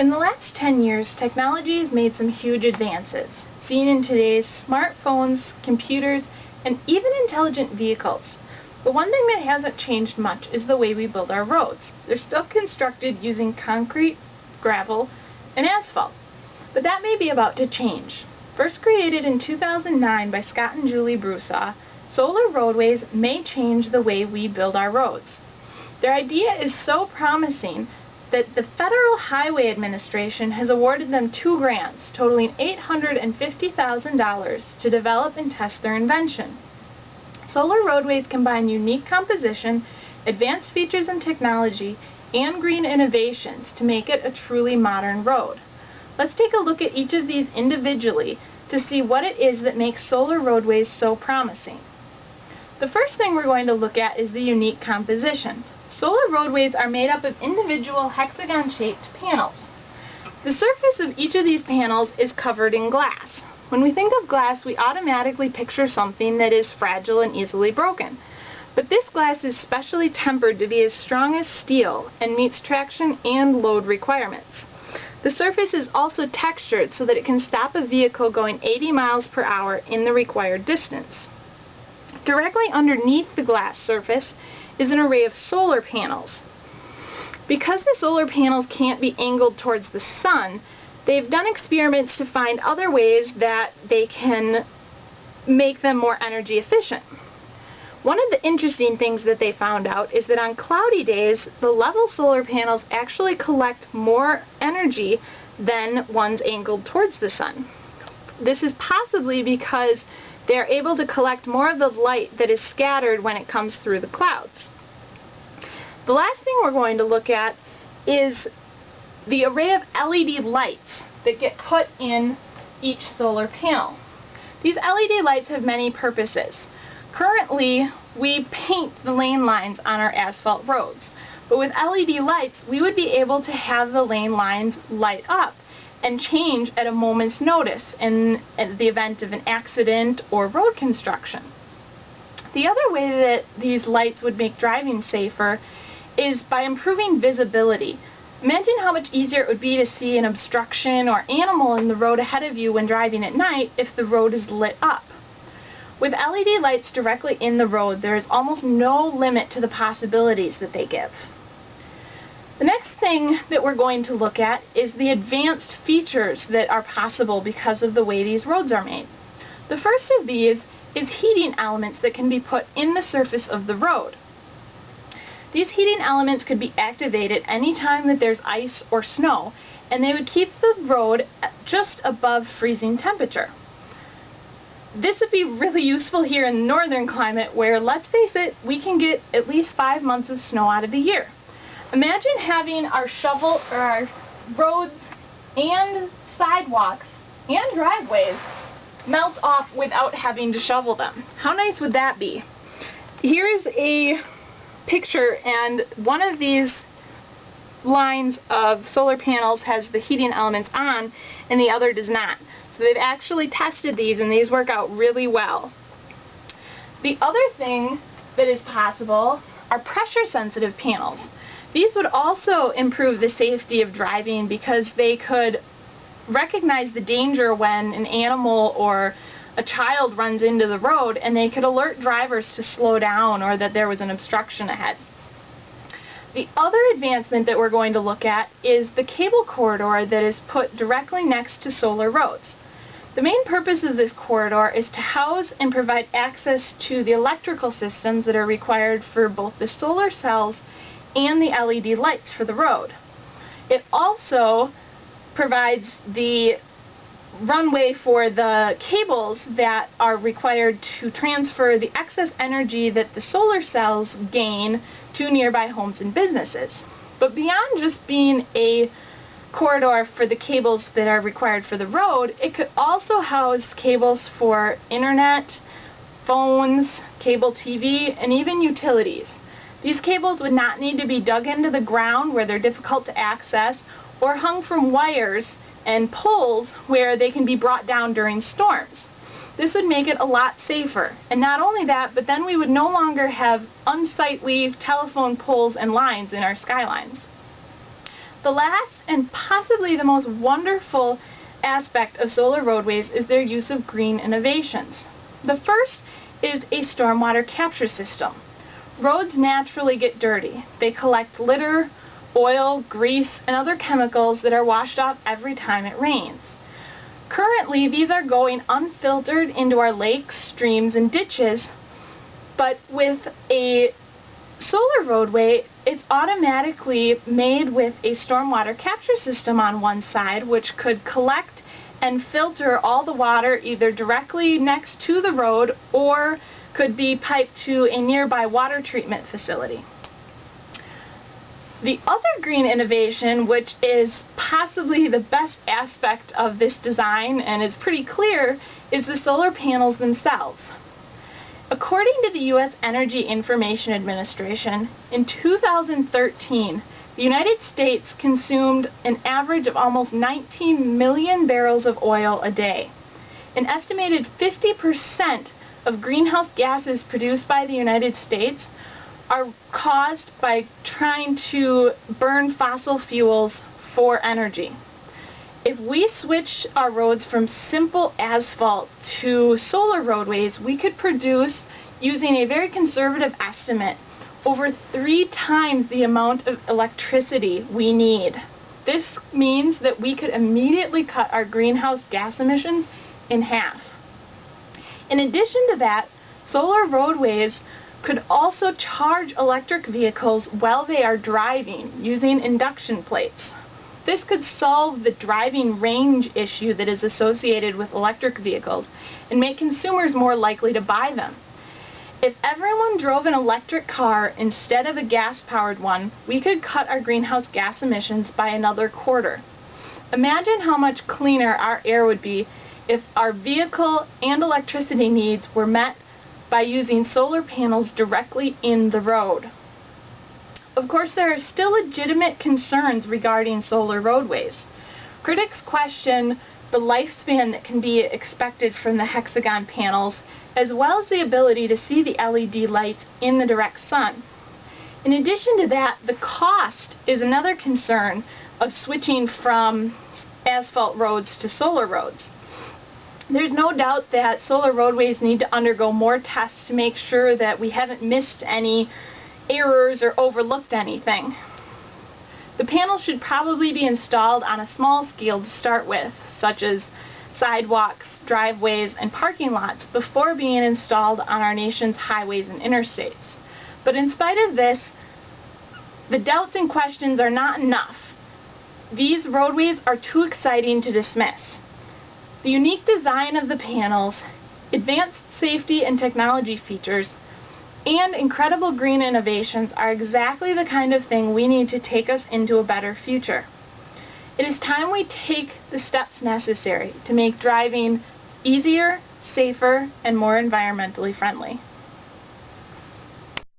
In the last 10 years, technology has made some huge advances, seen in today's smartphones, computers, and even intelligent vehicles. But one thing that hasn't changed much is the way we build our roads. They're still constructed using concrete, gravel, and asphalt. But that may be about to change. First created in 2009 by Scott and Julie Brusaw, solar roadways may change the way we build our roads. Their idea is so promising that the Federal Highway Administration has awarded them 2 grants totaling $850,000 to develop and test their invention. Solar roadways combine unique composition, advanced features and technology, and green innovations to make it a truly modern road. Let's take a look at each of these individually to see what it is that makes solar roadways so promising. The first thing we're going to look at is the unique composition. Solar roadways are made up of individual hexagon-shaped panels. The surface of each of these panels is covered in glass. When we think of glass, we automatically picture something that is fragile and easily broken. But this glass is specially tempered to be as strong as steel and meets traction and load requirements. The surface is also textured so that it can stop a vehicle going 80 miles per hour in the required distance. Directly underneath the glass surface is an array of solar panels. Because the solar panels can't be angled towards the sun, they've done experiments to find other ways that they can make them more energy efficient. One of the interesting things that they found out is that on cloudy days, the level solar panels actually collect more energy than ones angled towards the sun. This is possibly because they're able to collect more of the light that is scattered when it comes through the clouds. The last thing we're going to look at is the array of LED lights that get put in each solar panel. These LED lights have many purposes. Currently, we paint the lane lines on our asphalt roads, but with LED lights, we would be able to have the lane lines light up and change at a moment's notice in the event of an accident or road construction. The other way that these lights would make driving safer is by improving visibility. Imagine how much easier it would be to see an obstruction or animal in the road ahead of you when driving at night if the road is lit up. With LED lights directly in the road, there is almost no limit to the possibilities that they give. The next thing that we're going to look at is the advanced features that are possible because of the way these roads are made. The first of these is heating elements that can be put in the surface of the road. These heating elements could be activated anytime that there's ice or snow, and they would keep the road just above freezing temperature. This would be really useful here in the northern climate where, let's face it, we can get at least 5 months of snow out of the year. Imagine having our roads and sidewalks and driveways melt off without having to shovel them. How nice would that be? Here is a picture, and one of these lines of solar panels has the heating elements on and the other does not. So they've actually tested these and these work out really well. The other thing that is possible are pressure sensitive panels. These would also improve the safety of driving because they could recognize the danger when an animal or a child runs into the road, and they could alert drivers to slow down or that there was an obstruction ahead. The other advancement that we're going to look at is the cable corridor that is put directly next to solar roads. The main purpose of this corridor is to house and provide access to the electrical systems that are required for both the solar cells and the LED lights for the road. It also provides the runway for the cables that are required to transfer the excess energy that the solar cells gain to nearby homes and businesses. But beyond just being a corridor for the cables that are required for the road, it could also house cables for internet, phones, cable TV, and even utilities. These cables would not need to be dug into the ground where they're difficult to access or hung from wires and poles where they can be brought down during storms. This would make it a lot safer. And not only that, but then we would no longer have unsightly telephone poles and lines in our skylines. The last and possibly the most wonderful aspect of solar roadways is their use of green innovations. The first is a stormwater capture system. Roads naturally get dirty. They collect litter, oil, grease, and other chemicals that are washed off every time it rains. Currently, these are going unfiltered into our lakes, streams, and ditches, but with a solar roadway, it's automatically made with a stormwater capture system on one side, which could collect and filter all the water either directly next to the road or could be piped to a nearby water treatment facility. The other green innovation, which is possibly the best aspect of this design and is pretty clear, is the solar panels themselves. According to the U.S. Energy Information Administration, in 2013, the United States consumed an average of almost 19 million barrels of oil a day. An estimated 50% of greenhouse gases produced by the United States are caused by trying to burn fossil fuels for energy. If we switch our roads from simple asphalt to solar roadways, we could produce, using a very conservative estimate, over 3 times the amount of electricity we need. This means that we could immediately cut our greenhouse gas emissions in half. In addition to that, solar roadways could also charge electric vehicles while they are driving using induction plates. This could solve the driving range issue that is associated with electric vehicles and make consumers more likely to buy them. If everyone drove an electric car instead of a gas-powered one, we could cut our greenhouse gas emissions by another quarter. Imagine how much cleaner our air would be if our vehicle and electricity needs were met by using solar panels directly in the road. Of course, there are still legitimate concerns regarding solar roadways. Critics question the lifespan that can be expected from the hexagon panels, as well as the ability to see the LED lights in the direct sun. In addition to that, the cost is another concern of switching from asphalt roads to solar roads. There's no doubt that solar roadways need to undergo more tests to make sure that we haven't missed any errors or overlooked anything. The panels should probably be installed on a small scale to start with, such as sidewalks, driveways, and parking lots, before being installed on our nation's highways and interstates. But in spite of this, the doubts and questions are not enough. These roadways are too exciting to dismiss. The unique design of the panels, advanced safety and technology features, and incredible green innovations are exactly the kind of thing we need to take us into a better future. It is time we take the steps necessary to make driving easier, safer, and more environmentally friendly.